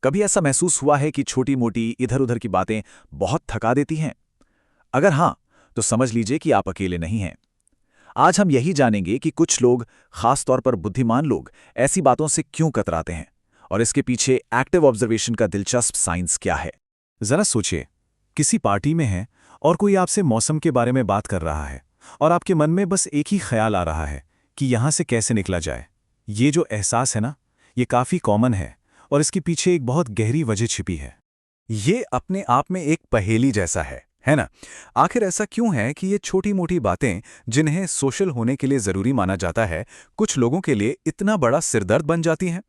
कभी ऐसा महसूस हुआ है कि छोटी-मोटी इधर-उधर की बातें बहुत थका देती हैं? अगर हाँ, तो समझ लीजिए कि आप अकेले नहीं हैं। आज हम यही जानेंगे कि कुछ लोग, खास तौर पर बुद्धिमान लोग, ऐसी बातों से क्यों कतराते हैं और इसके पीछे एक्टिव ऑब्जर्वेशन का दिलचस्प साइंस क्या है। जरा सोचिए, किसी पार्टी में हैं और कोई आपसे मौसम के बारे में बात कर रहा है और आपके मन में बस एक ही ख्याल आ रहा है कि यहां से कैसे निकला जाए। ये जो एहसास है ना, ये काफी कॉमन है और इसके पीछे एक बहुत गहरी वजह छिपी है। ये अपने आप में एक पहेली जैसा है ना? आखिर ऐसा क्यों है कि ये छोटी-मोटी बातें, जिन्हें सोशल होने के लिए जरूरी माना जाता है, कुछ लोगों के लिए इतना बड़ा सिरदर्द बन जाती हैं?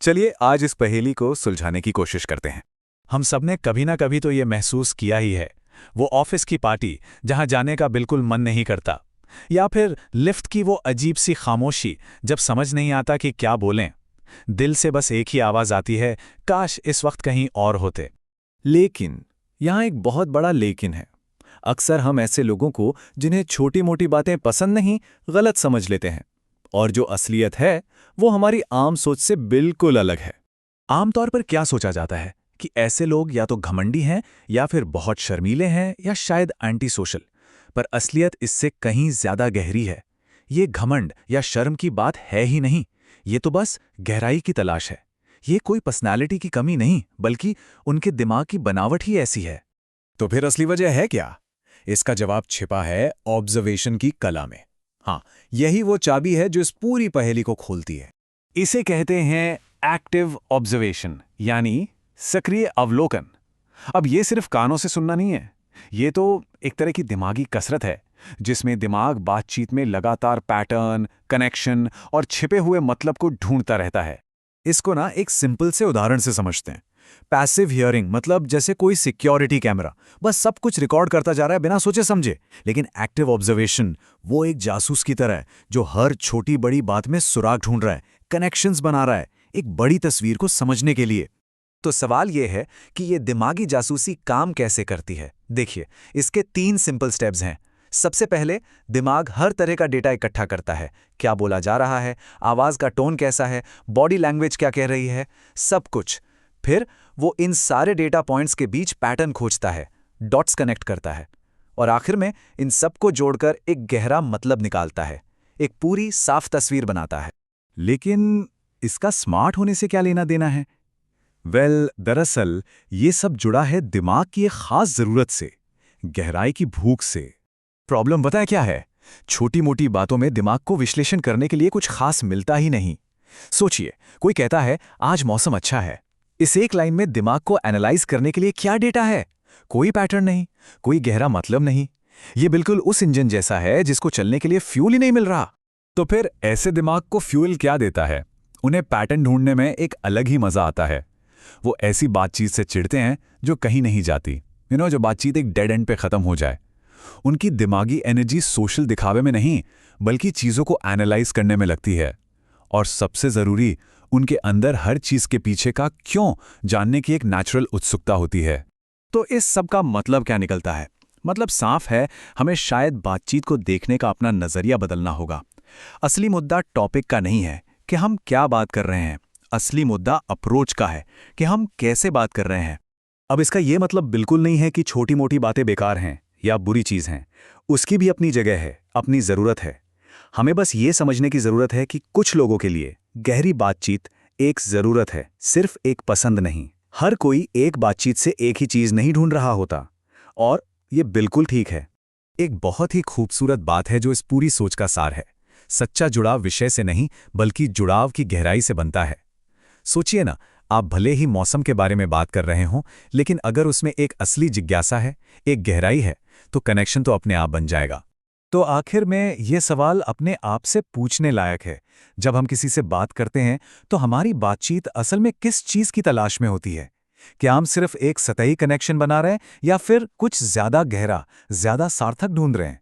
चलिए आज इस पहेली को सुलझाने की कोशिश करते हैं। हम सबने कभी ना कभी तो ये महसूस किया ही है। वो ऑफिस की पार्टी जहां जाने का बिल्कुल मन नहीं करता, या फिर लिफ्ट की वो अजीब सी खामोशी जब समझ नहीं आता कि क्या बोलें। दिल से बस एक ही आवाज आती है, काश इस वक्त कहीं और होते। लेकिन यहाँ एक बहुत बड़ा लेकिन है। अक्सर हम ऐसे लोगों को, जिन्हें छोटी-मोटी बातें पसंद नहीं, गलत समझ लेते हैं, और जो असलियत है वो हमारी आम सोच से बिल्कुल अलग है। आमतौर पर क्या सोचा जाता है कि ऐसे लोग या तो घमंडी हैं, या फिर बहुत शर्मीले हैं, या शायद एंटी सोशल। पर असलियत इससे कहीं ज्यादा गहरी है। ये घमंड या शर्म की बात है ही नहीं, ये तो बस गहराई की तलाश है। ये कोई पर्सनालिटी की कमी नहीं, बल्कि उनके दिमाग की बनावट ही ऐसी है। तो फिर असली वजह है क्या? इसका जवाब छिपा है ऑब्जर्वेशन की कला में। हाँ, यही वो चाबी है जो इस पूरी पहेली को खोलती है। इसे कहते हैं एक्टिव ऑब्जर्वेशन, यानी सक्रिय अवलोकन। अब ये सिर्फ कानों से सुनना नहीं है, ये तो एक तरह की दिमागी कसरत है, जिसमें दिमाग बातचीत में लगातार पैटर्न, कनेक्शन और छिपे हुए मतलब को ढूंढता रहता है। इसको ना एक सिंपल से उदाहरण से समझते हैं। पैसिव हियरिंग मतलब जैसे कोई सिक्योरिटी कैमरा बस सब कुछ रिकॉर्ड करता जा रहा है बिना सोचे समझे। लेकिन एक्टिव ऑब्जर्वेशन वो एक जासूस की तरह है, जो हर छोटी बड़ी बात में सुराग ढूंढ रहा है, कनेक्शंस बना रहा है, एक बड़ी तस्वीर को समझने के लिए। तो सवाल यह है कि ये दिमागी जासूसी काम कैसे करती है। देखिए, इसके 3 सिंपल स्टेप्स हैं। सबसे पहले, दिमाग हर तरह का डेटा इकट्ठा करता है। क्या बोला जा रहा है, आवाज का टोन कैसा है, बॉडी लैंग्वेज क्या कह रही है, सब कुछ। फिर वो इन सारे डेटा पॉइंट्स के बीच पैटर्न खोजता है, डॉट्स कनेक्ट करता है, और आखिर में इन सबको जोड़कर एक गहरा मतलब निकालता है, एक पूरी साफ तस्वीर बनाता है। लेकिन इसका स्मार्ट होने से क्या लेना देना है? दरअसल ये सब जुड़ा है दिमाग की एक खास जरूरत से, गहराई की भूख से। प्रॉब्लम बताएं क्या है? छोटी मोटी बातों में दिमाग को विश्लेषण करने के लिए कुछ खास मिलता ही नहीं। सोचिए, कोई कहता है आज मौसम अच्छा है। इस एक लाइन में दिमाग को एनालाइज करने के लिए क्या डेटा है? कोई पैटर्न नहीं, कोई गहरा मतलब नहीं। ये बिल्कुल उस इंजन जैसा है जिसको चलने के लिए फ्यूल ही नहीं मिल रहा। तो फिर ऐसे दिमाग को फ्यूल क्या देता है? उन्हें पैटर्न ढूंढने में एक अलग ही मजा आता है। वो ऐसी बातचीत से चिढ़ते हैं जो कहीं नहीं जाती, जो बातचीत एक डेड एंड पे खत्म हो जाए। उनकी दिमागी एनर्जी सोशल दिखावे में नहीं, बल्कि चीजों को एनालाइज करने में लगती है। और सबसे जरूरी, उनके अंदर हर चीज के पीछे का क्यों जानने की एक नेचुरल उत्सुकता होती है। तो इस सब का मतलब क्या निकलता है? मतलब साफ है, हमें शायद बातचीत को देखने का अपना नजरिया बदलना होगा। असली मुद्दा टॉपिक का नहीं है कि हम क्या बात कर रहे हैं, असली मुद्दा अप्रोच का है कि हम कैसे बात कर रहे हैं। अब इसका यह मतलब बिल्कुल नहीं है कि छोटी मोटी बातें बेकार हैं या बुरी चीज हैं। उसकी भी अपनी जगह है, अपनी जरूरत है। हमें बस ये समझने की जरूरत है कि कुछ लोगों के लिए गहरी बातचीत एक जरूरत है, सिर्फ एक पसंद नहीं। हर कोई एक बातचीत से एक ही चीज नहीं ढूंढ रहा होता, और ये बिल्कुल ठीक है। एक बहुत ही खूबसूरत बात है जो इस पूरी सोच का सार है। सच्चा जुड़ाव विषय से नहीं, बल्कि जुड़ाव की गहराई से बनता है। सोचिए ना, आप भले ही मौसम के बारे में बात कर रहे हों, लेकिन अगर उसमें एक असली जिज्ञासा है, एक गहराई है, तो कनेक्शन तो अपने आप बन जाएगा। तो आखिर में यह सवाल अपने आप से पूछने लायक है, जब हम किसी से बात करते हैं तो हमारी बातचीत असल में किस चीज की तलाश में होती है? क्या हम सिर्फ एक सतही कनेक्शन बना रहे हैं, या फिर कुछ ज्यादा गहरा, ज्यादा सार्थक ढूंढ रहे हैं?